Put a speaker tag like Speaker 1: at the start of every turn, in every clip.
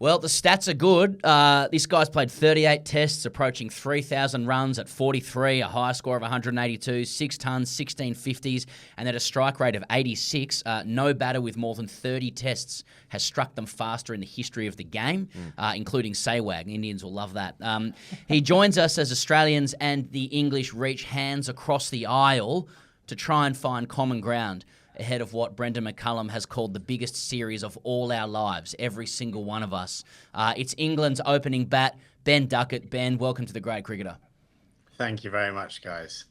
Speaker 1: Well, the stats are good. This guy's played 38 tests, approaching 3,000 runs at 43, a high score of 182, 6 tons, 16 50s, and at a strike rate of 86. No batter with more than 30 tests has struck them faster in the history of the game, including Saywag. Indians will love that. He joins us as Australians and the English reach hands across the aisle to try and find common ground ahead of what Brendan McCullum has called the biggest series of all our lives, every single one of us. It's England's opening bat, Ben Duckett. Ben, welcome to The Grade Cricketer.
Speaker 2: Thank you very much, guys.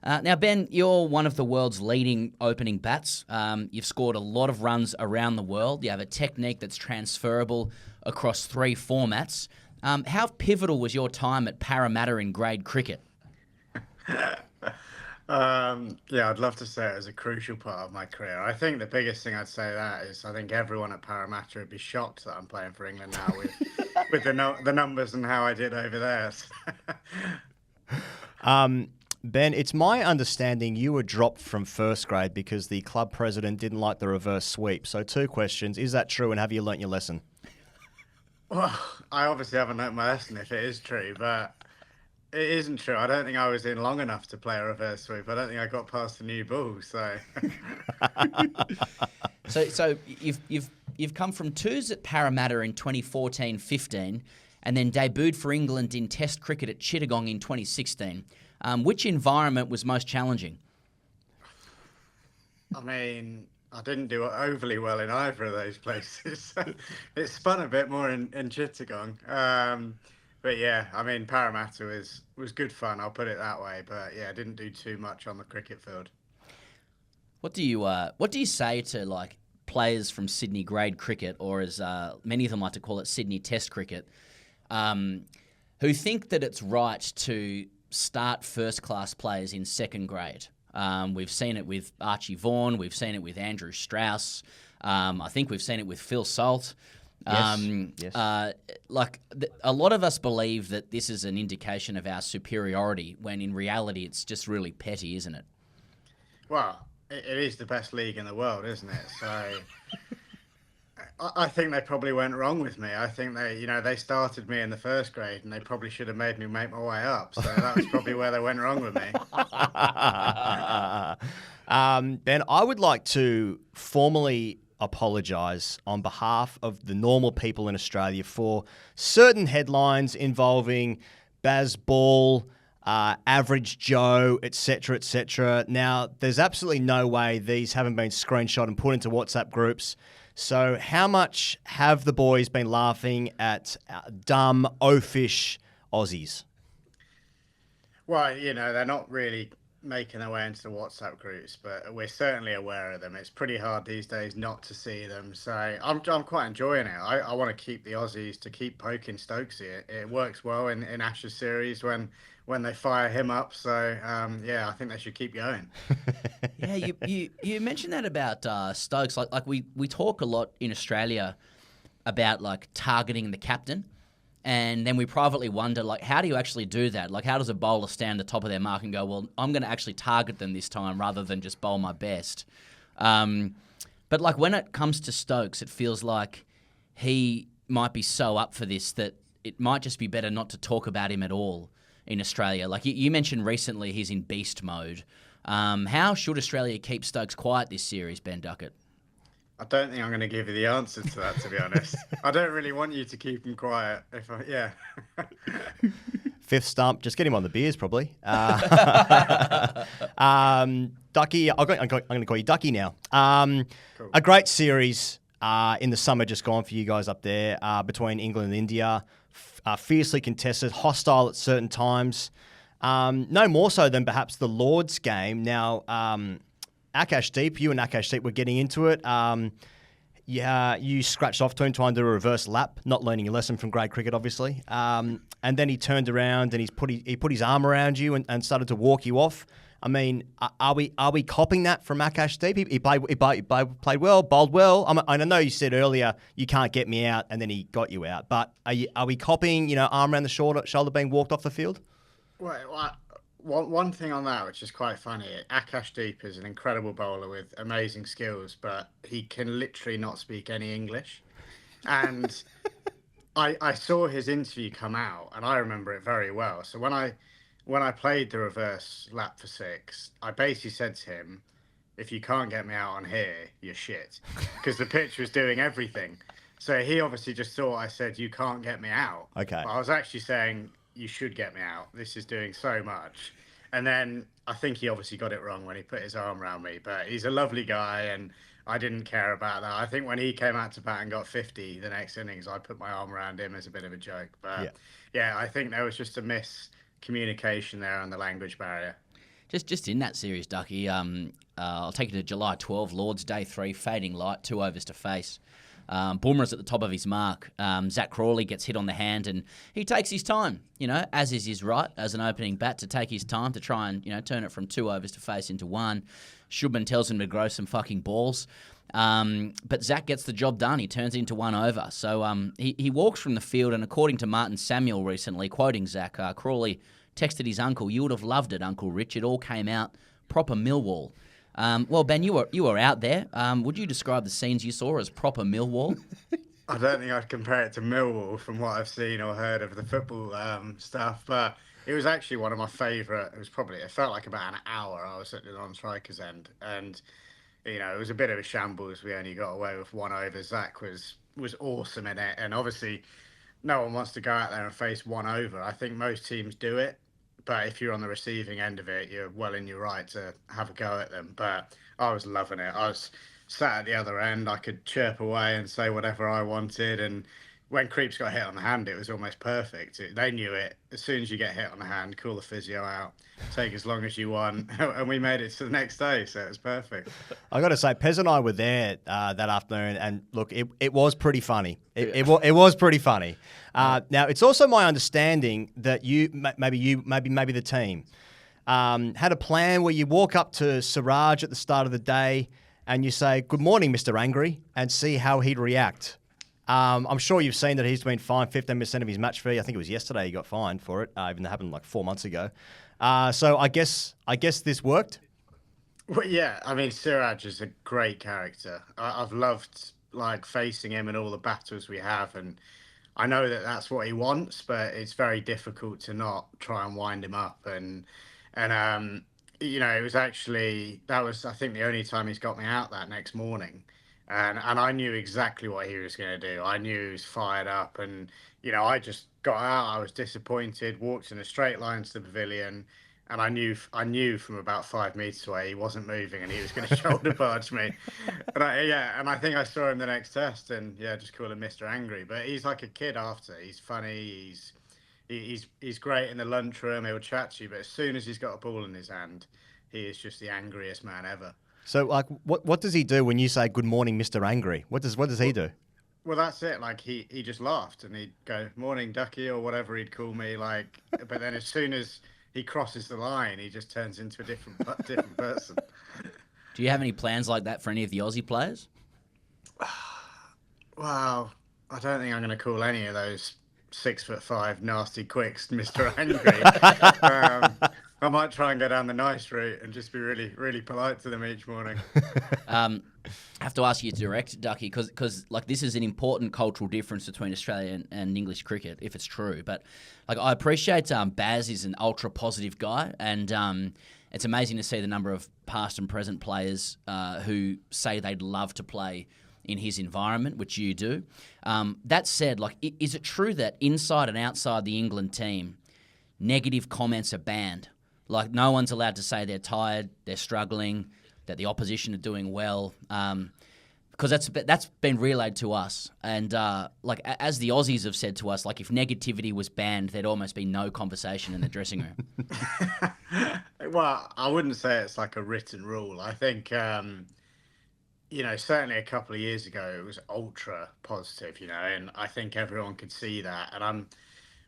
Speaker 1: Now, Ben, you're one of the world's leading opening bats. You've scored a lot of runs around the world. You have a technique that's transferable across 3 formats. How pivotal was your time at Parramatta in grade cricket?
Speaker 2: Yeah, I'd love to say it was a crucial part of my career. I think the biggest thing I'd say that is I think everyone at Parramatta would be shocked that I'm playing for England now with the numbers and how I did over there.
Speaker 3: Ben, it's my understanding you were dropped from first grade because the club president didn't like the reverse sweep. So 2 questions. Is that true, and have you learnt your lesson?
Speaker 2: Well, I obviously haven't learnt my lesson if it is true, but it isn't true. I don't think I was in long enough to play a reverse sweep. I don't think I got past the new ball. So,
Speaker 1: so you've come from 2s at Parramatta in 2014-15, and then debuted for England in Test cricket at Chittagong in 2016. Which environment was most challenging?
Speaker 2: I mean, I didn't do overly well in either of those places. It spun a bit more in Chittagong. But yeah, I mean, Parramatta was good fun, I'll put it that way. But yeah, I didn't do too much on the cricket field.
Speaker 1: What do you say to like players from Sydney grade cricket, or as many of them like to call it, Sydney Test cricket, who think that it's right to start first-class players in second grade? We've seen it with Archie Vaughan. We've seen it with Andrew Strauss. I think we've seen it with Phil Salt.
Speaker 3: Yes.
Speaker 1: A lot of us believe that this is an indication of our superiority, when in reality it's just really petty, isn't it?
Speaker 2: Well, it is the best league in the world, isn't it? So I think they probably went wrong with me. I think they started me in the first grade and they probably should have made me make my way up. So that was probably where they went wrong with me.
Speaker 3: Ben, I would like to formally apologise on behalf of the normal people in Australia for certain headlines involving Bazball, Average Joe, etc., etc. Now, there's absolutely no way these haven't been screenshot and put into WhatsApp groups. So how much have the boys been laughing at dumb, oafish Aussies?
Speaker 2: Well, they're not really making their way into the WhatsApp groups, but we're certainly aware of them. It's pretty hard these days not to see them. So I'm quite enjoying it. I want to keep the Aussies to keep poking Stokes here. It works well in Ashes series when they fire him up. So yeah, I think they should keep going.
Speaker 1: Yeah, you mentioned that about Stokes. Like we talk a lot in Australia about like targeting the captain. And then we privately wonder, like, how do you actually do that? Like, how does a bowler stand at the top of their mark and go, well, I'm going to actually target them this time rather than just bowl my best? But, like, when it comes to Stokes, it feels like he might be so up for this that it might just be better not to talk about him at all in Australia. Like, you mentioned recently he's in beast mode. How should Australia keep Stokes quiet this series, Ben Duckett?
Speaker 2: I don't think I'm going to give you the answer to that, to be honest. I don't really want you to keep him quiet. Yeah.
Speaker 3: 5th stump, just get him on the beers, probably. Ducky, I'm going to call you Ducky now. Cool. A great series in the summer just gone for you guys up there between England and India. Fiercely contested, hostile at certain times. No more so than perhaps the Lord's game. Now, Akash Deep, you and Akash Deep were getting into it. You scratched off to him trying to do a reverse lap, not learning your lesson from grade cricket, obviously. And then he turned around and he put his arm around you and started to walk you off. I mean, are we copying that from Akash Deep? He played well, bowled well. I know you said earlier you can't get me out, and then he got you out. But are we copying? Arm around the shoulder being walked off the field?
Speaker 2: Well, one thing on that, which is quite funny, Akash Deep is an incredible bowler with amazing skills, but he can literally not speak any English. And I saw his interview come out, and I remember it very well. So when I played the reverse lap for six, I basically said to him, "If you can't get me out on here, you're shit," because the pitch was doing everything. So he obviously just thought I said, "You can't get me out."
Speaker 3: Okay.
Speaker 2: But I was actually saying, "You should get me out. This is doing so much." And then I think he obviously got it wrong when he put his arm around me. But he's a lovely guy, and I didn't care about that. I think when he came out to bat and got 50 the next innings, I put my arm around him as a bit of a joke. But yeah, I think there was just a miscommunication there on the language barrier.
Speaker 1: Just in that series, Ducky, I'll take you to July 12, Lord's Day 3, fading light, 2 overs to face. Boomer's at the top of his mark. Zach Crawley gets hit on the hand, and he takes his time, as is his right as an opening bat to take his time to try and, turn it from 2 overs to face into 1. Shubman tells him to grow some fucking balls. But Zach gets the job done. He turns it into 1 over. So he walks from the field, and according to Martin Samuel recently, quoting Zach, Crawley texted his uncle, "You would have loved it, Uncle Rich. It all came out proper Millwall." Well, Ben, you were out there. Would you describe the scenes you saw as proper Millwall?
Speaker 2: I don't think I'd compare it to Millwall from what I've seen or heard of the football stuff, but it was actually one of my favourite. It felt like about an hour I was at the non-strikers end, and it was a bit of a shambles. We only got away with 1 over. Zach was awesome in it, and obviously no one wants to go out there and face 1 over. I think most teams do it, but if you're on the receiving end of it, you're well in your right to have a go at them. But I was loving it. I was sat at the other end. I could chirp away and say whatever I wanted. And when Creeps got hit on the hand, it was almost perfect. They knew it. As soon as you get hit on the hand, call the physio out, take as long as you want. And we made it to the next day, so it was perfect.
Speaker 3: I got to say, Pez and I were there that afternoon, and look, it was pretty funny. It was pretty funny. Now, it's also my understanding that maybe the team had a plan where you walk up to Siraj at the start of the day and you say, "Good morning, Mr Angry," and see how he'd react. I'm sure you've seen that he's been fined 15% of his match fee. I think it was yesterday he got fined for it, even though it happened like 4 months ago. So I guess this worked.
Speaker 2: Well, yeah, I mean, Siraj is a great character. I've loved facing him and all the battles we have, and I know that that's what he wants, but it's very difficult to not try and wind him up. And it was actually I think the only time he's got me out that next morning. And I knew exactly what he was going to do. I knew he was fired up, and I just got out. I was disappointed. Walked in a straight line to the pavilion, and I knew from about 5 meters away he wasn't moving, and he was going to shoulder barge me. And I think I saw him the next test, and just call him Mr Angry. But he's like a kid after. He's funny. He's great in the lunchroom. He'll chat to you, but as soon as he's got a ball in his hand, he is just the angriest man ever.
Speaker 3: So, what does he do when you say "Good morning, Mr. Angry"? What does he do?
Speaker 2: Well, that's it. He just laughed and he'd go, "Morning, Ducky," or whatever he'd call me. But then as soon as he crosses the line, he just turns into a different person.
Speaker 1: Do you have any plans like that for any of the Aussie players?
Speaker 2: Wow, I don't think I'm going to call any of those 6'5" nasty quicks Mr. Angry. I might try and go down the nice route and just be really, really polite to them each morning.
Speaker 1: I have to ask you direct, Ducky, because this is an important cultural difference between Australia and English cricket, if it's true. But I appreciate Baz is an ultra positive guy, and it's amazing to see the number of past and present players who say they'd love to play in his environment, which you do. That said, is it true that inside and outside the England team, negative comments are banned? No one's allowed to say they're tired, they're struggling, that the opposition are doing well, because that's been relayed to us. And as the Aussies have said to us, if negativity was banned, there'd almost be no conversation in the dressing room.
Speaker 2: Well, I wouldn't say it's like a written rule. I think certainly a couple of years ago it was ultra positive, and I think everyone could see that. And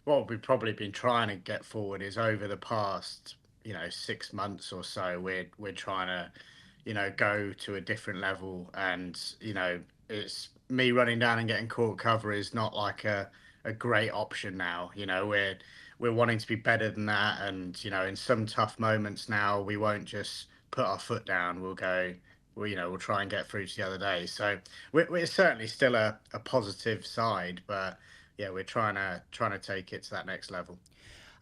Speaker 2: what we've probably been trying to get forward is over the past 6 months or so, we're trying to, go to a different level. And, it's me running down and getting court cover is not like a great option now. We're wanting to be better than that. And, in some tough moments now, we won't just put our foot down. We'll go, we'll try and get through to the other day. So we're certainly still a positive side, but yeah, we're trying to take it to that next level.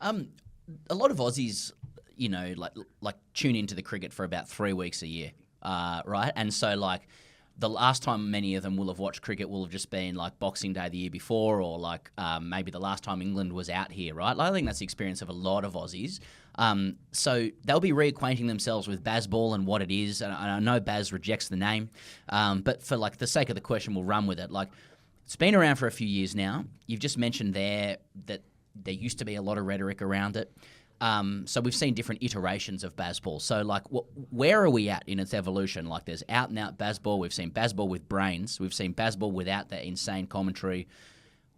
Speaker 1: A lot of Aussies, like tune into the cricket for about 3 weeks a year, right? And so like the last time many of them will have watched cricket will have just been like Boxing Day the year before, or like maybe the last time England was out here, right? Like, I think that's the experience of a lot of Aussies. So they'll be reacquainting themselves with Bazball and what it is. And I know Baz rejects the name, but for like the sake of the question, we'll run with it. Like, it's been around for a few years now. You've just mentioned there that there used to be a lot of rhetoric around it. So we've seen different iterations of Bazball. So, like, where are we at in its evolution? Like, there's out-and-out Bazball. We've seen Bazball with brains. We've seen Bazball without that insane commentary.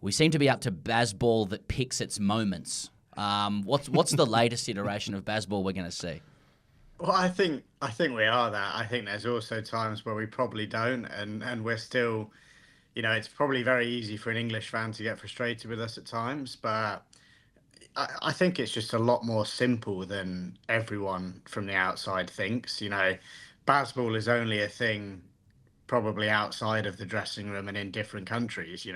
Speaker 1: We seem to be up to Bazball that picks its moments. What's the latest iteration of Bazball we're going to see?
Speaker 2: Well, I think we are that. I think there's also times where we probably don't, and we're still, it's probably very easy for an English fan to get frustrated with us at times, but I think it's just a lot more simple than everyone from the outside thinks. Bazball is only a thing probably outside of the dressing room and in different countries.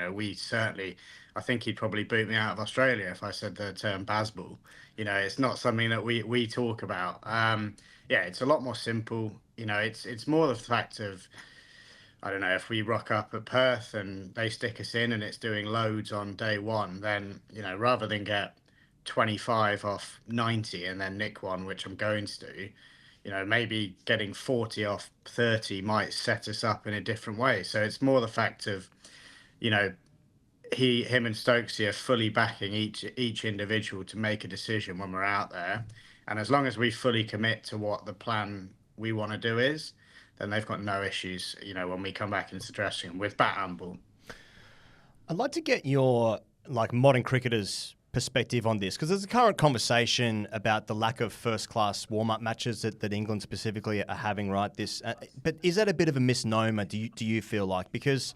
Speaker 2: I think he'd probably boot me out of Australia if I said the term Bazball. It's not something that we talk about. Yeah, it's a lot more simple. It's more the fact of, I don't know, if we rock up at Perth and they stick us in and it's doing loads on day one, then, rather than get 25 off 90 and then nick one, which I'm going to do, maybe getting 40 off 30 might set us up in a different way. So it's more the fact of, him and Stokes are fully backing each individual to make a decision when we're out there. And as long as we fully commit to what the plan we want to do is, then they've got no issues, when we come back into the dressing room with bat and ball.
Speaker 3: I'd like to get your modern cricketers' perspective on this, because there's a current conversation about the lack of first-class warm-up matches that England specifically are having, right? But is that a bit of a misnomer, do you feel like? Because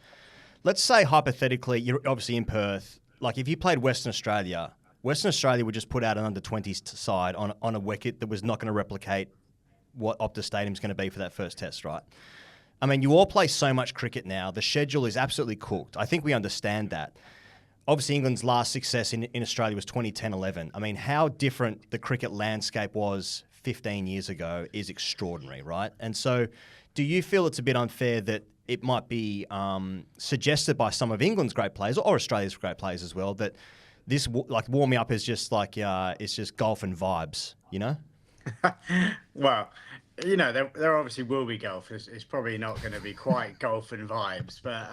Speaker 3: let's say, hypothetically, you're obviously in Perth. Like, if you played Western Australia would just put out an under-20s side on a wicket that was not going to replicate what Optus Stadium's going to be for that first test, right? I mean, you all play so much cricket now. The schedule is absolutely cooked. I think we understand that. Obviously, England's last success in Australia was 2010-11. I mean, how different the cricket landscape was 15 years ago is extraordinary, right? And so do you feel it's a bit unfair that it might be suggested by some of England's great players, or Australia's great players as well, that this warming up is just it's just golf and vibes,
Speaker 2: Well, there obviously will be golf. It's probably not going to be quite golf and vibes, but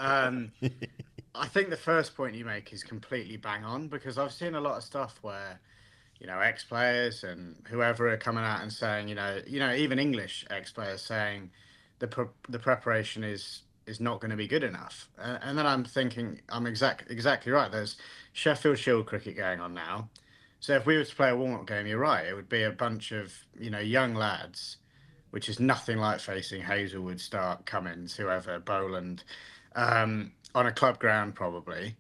Speaker 2: I think the first point you make is completely bang on, because I've seen a lot of stuff where, ex-players and whoever are coming out and saying, even English ex-players saying the preparation is not going to be good enough. And then I'm thinking, I'm exactly right. There's Sheffield Shield cricket going on now. So if we were to play a warm-up game, you're right, it would be a bunch of, young lads, which is nothing like facing Hazelwood, Stark, Cummins, whoever, Boland, on a club ground probably,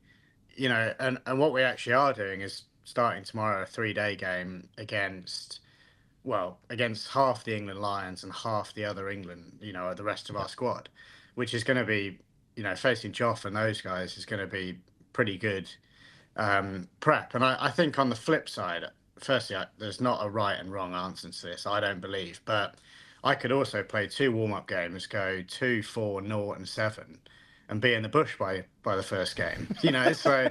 Speaker 2: and what we actually are doing is starting tomorrow a 3-day game against half the England Lions and half the other England, the rest of our squad, which is going to be, facing Joff and those guys is going to be pretty good prep. And I think on the flip side, firstly, there's not a right and wrong answer to this, I don't believe, but I could also play 2 warm-up games, go 2, 4, 0 and 7, and be in the bush by the first game, So,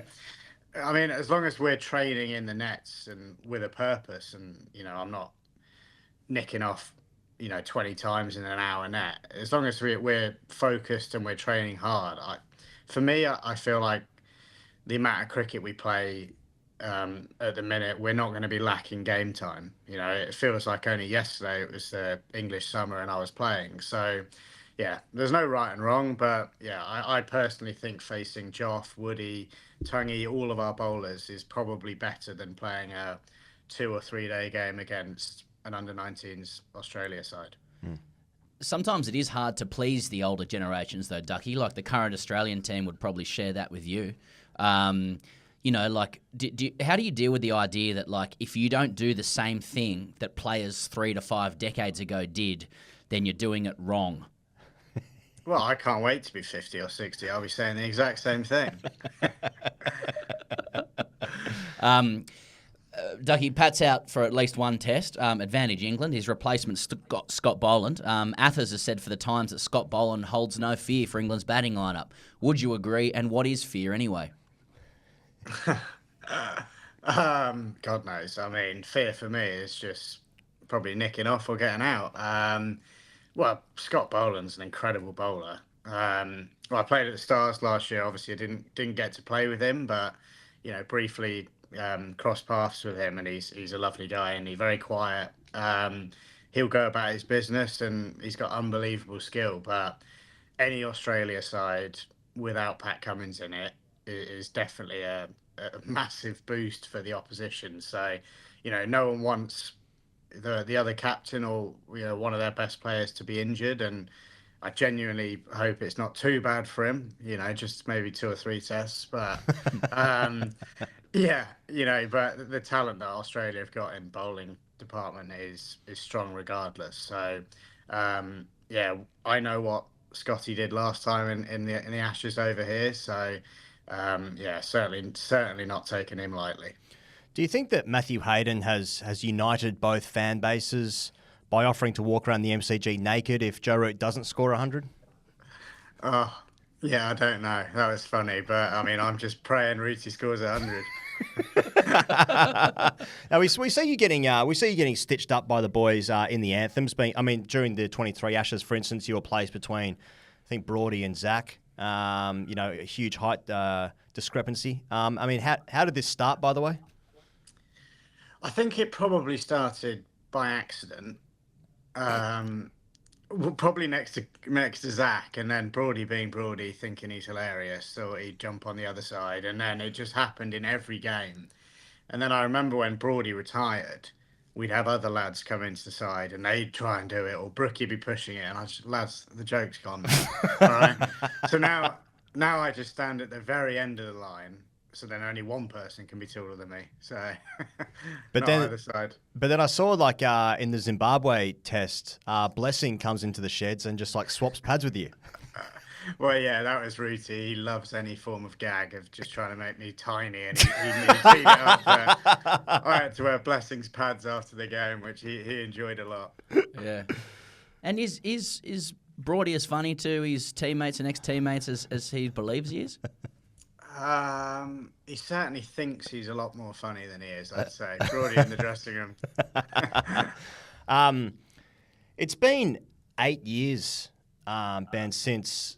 Speaker 2: I mean, as long as we're training in the nets and with a purpose, and I'm not nicking off, 20 times in an hour net. As long as we're focused and we're training hard, for me, I feel like the amount of cricket we play at the minute, we're not going to be lacking game time. It feels like only yesterday it was the English summer and I was playing. So, yeah, there's no right and wrong, but yeah, I personally think facing Joff, Woody, Tungy, all of our bowlers is probably better than playing a 2 or 3 day game against an under-19s Australia side.
Speaker 1: Sometimes it is hard to please the older generations, though, Ducky. Like, the current Australian team would probably share that with you. How do you deal with the idea that, like, if you don't do the same thing that players 3 to 5 decades ago did, then you're doing it wrong?
Speaker 2: Well, I can't wait to be 50 or 60. I'll be saying the exact same thing.
Speaker 1: Ducky, Pat's out for at least one test. Advantage England. His replacement, Scott Boland. Athers has said for the Times that Scott Boland holds no fear for England's batting lineup. Would you agree? And what is fear anyway?
Speaker 2: God knows. I mean, fear for me is just probably nicking off or getting out. Well, Scott Boland's an incredible bowler. Well, I played at the Stars last year. Obviously, I didn't get to play with him, but briefly crossed paths with him, and he's a lovely guy and he's very quiet. He'll go about his business, and he's got unbelievable skill. But any Australia side without Pat Cummins in it is definitely a massive boost for the opposition. So, no one wants the other captain or one of their best players to be injured, and I genuinely hope it's not too bad for him. Just maybe 2 or 3 tests, but yeah, but the talent that Australia have got in bowling department is strong regardless. So yeah, I know what Scotty did last time in the Ashes over here. So yeah, certainly not taking him lightly.
Speaker 3: Do you think that Matthew Hayden has united both fan bases by offering to walk around the MCG naked if Joe Root doesn't score 100?
Speaker 2: Oh, yeah, I don't know. That was funny, but I mean, I'm just praying Rooty scores 100.
Speaker 3: Now we see you getting stitched up by the boys in the anthems. During the 23 Ashes, for instance, you were placed between, I think, Brody and Zach. A huge height discrepancy. How did this start, by the way?
Speaker 2: I think it probably started by accident. Probably next to Zach, and then Brody being Brody, thinking he's hilarious, so he'd jump on the other side, and then it just happened in every game. And then I remember when Brody retired, we'd have other lads come into the side, and they'd try and do it, or Brookie'd be pushing it, and I just, lads, the joke's gone now. All right. So now I just stand at the very end of the line. So then only one person can be taller than me. So,
Speaker 3: but then
Speaker 2: either side.
Speaker 3: But then I saw in the Zimbabwe test, Blessing comes into the sheds and just swaps pads with you.
Speaker 2: Well, yeah, that was Rooty. He loves any form of gag of just trying to make me tiny, and he teed it up. I had to wear Blessing's pads after the game, which he enjoyed a lot.
Speaker 1: Yeah. And is Brody as funny to his teammates and ex-teammates as he believes he is?
Speaker 2: He certainly thinks he's a lot more funny than he is, I'd say. Brody in the dressing room.
Speaker 3: It's been 8 years, Ben, since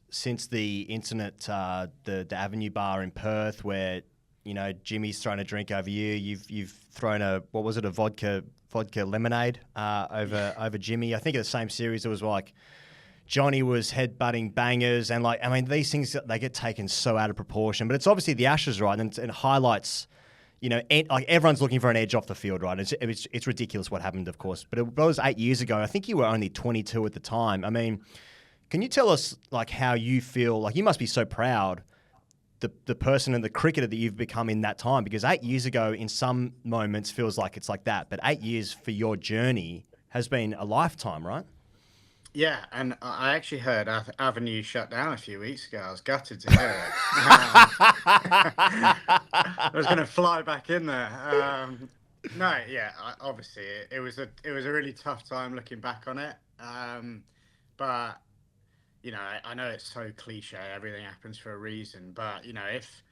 Speaker 3: the incident, the Avenue Bar in Perth, where Jimmy's thrown a drink over you. You've thrown a vodka lemonade over Jimmy. I think in the same series it was Johnny was headbutting bangers, and these things, they get taken so out of proportion. But it's obviously the Ashes, right? And it highlights, everyone's looking for an edge off the field, right? It's ridiculous what happened, of course. But it was 8 years ago. I think you were only 22 at the time. Can you tell us how you feel? You must be so proud, the person and the cricketer that you've become in that time, because 8 years ago, in some moments, feels like it's like that. But 8 years for your journey has been a lifetime, right?
Speaker 2: Yeah, and I actually heard Avenue shut down a few weeks ago. I was gutted to hear it. I was going to fly back in there. No, yeah, obviously it was a really tough time looking back on it. But I know it's so cliche. Everything happens for a reason. But if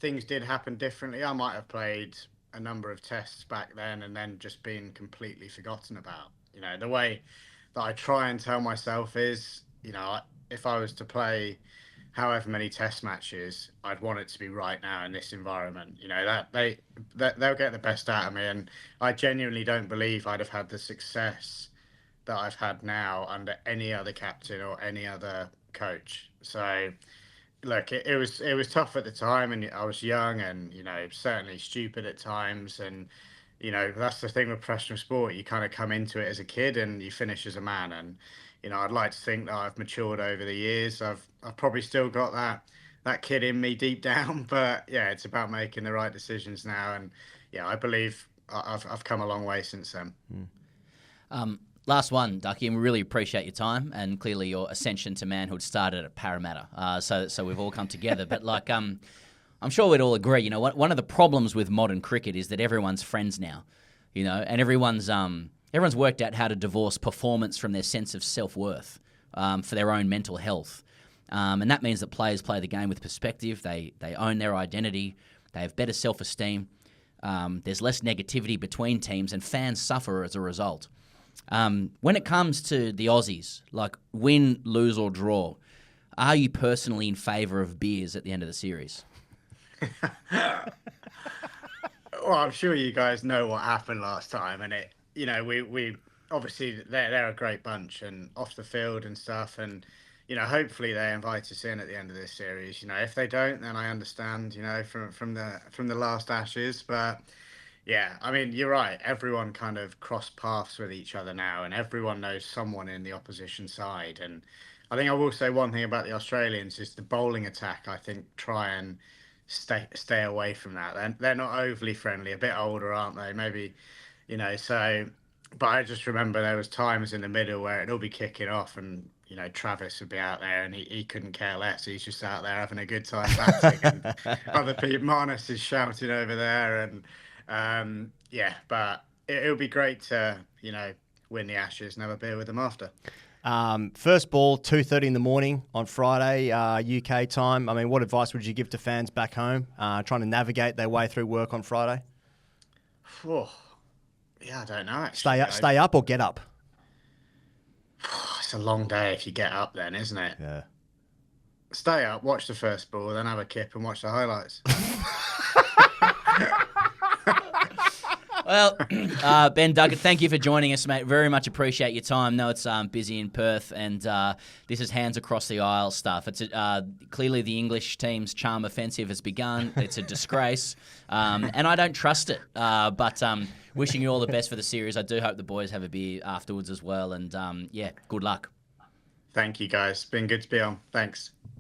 Speaker 2: things did happen differently, I might have played a number of tests back then and then just been completely forgotten about. The way that I try and tell myself is, if I was to play however many test matches, I'd want it to be right now in this environment. That they'll get the best out of me, and I genuinely don't believe I'd have had the success that I've had now under any other captain or any other coach. So, look, it was tough at the time, and I was young, and certainly stupid at times, and that's the thing with professional sport. You kind of come into it as a kid and you finish as a man. And, I'd like to think that I've matured over the years. I've probably still got that kid in me deep down, but yeah, it's about making the right decisions now. And yeah, I believe I've come a long way since then.
Speaker 1: Last one, Ducky, and we really appreciate your time, and clearly your ascension to manhood started at Parramatta. So we've all come together. But I'm sure we'd all agree. One of the problems with modern cricket is that everyone's friends now. And everyone's worked out how to divorce performance from their sense of self-worth for their own mental health. And that means that players play the game with perspective. They own their identity. They have better self-esteem. There's less negativity between teams, and fans suffer as a result. When it comes to the Aussies, like win, lose or draw, are you personally in favour of beers at the end of the series?
Speaker 2: Well, I'm sure you guys know what happened last time, and we obviously they're a great bunch and off the field and stuff, and hopefully they invite us in at the end of this series. If they don't, then I understand. From the last Ashes, but yeah, I mean you're right. Everyone kind of cross paths with each other now, and everyone knows someone in the opposition side. And I think I will say one thing about the Australians is the bowling attack. I think try and stay away from that. They're not overly friendly, a bit older, aren't they? Maybe, so, but I just remember there was times in the middle where it'd all be kicking off and, Travis would be out there and he couldn't care less. He's just out there having a good time batting and other people, Marnus is shouting over there and, but it'll be great to, win the Ashes and have a beer with them after.
Speaker 3: First ball, 2:30 in the morning on Friday, UK time. I mean, what advice would you give to fans back home trying to navigate their way through work on Friday?
Speaker 2: Oh, yeah, I don't know. Actually.
Speaker 3: Stay up or get up?
Speaker 2: It's a long day if you get up then, isn't it?
Speaker 3: Yeah.
Speaker 2: Stay up, watch the first ball, then have a kip and watch the highlights.
Speaker 1: Well, Ben Duckett, thank you for joining us, mate. Very much appreciate your time. No, it's busy in Perth, and this is hands across the aisle stuff. It's clearly the English team's charm offensive has begun. It's a disgrace, and I don't trust it. But wishing you all the best for the series. I do hope the boys have a beer afterwards as well, and good luck.
Speaker 2: Thank you, guys. Been good to be on. Thanks.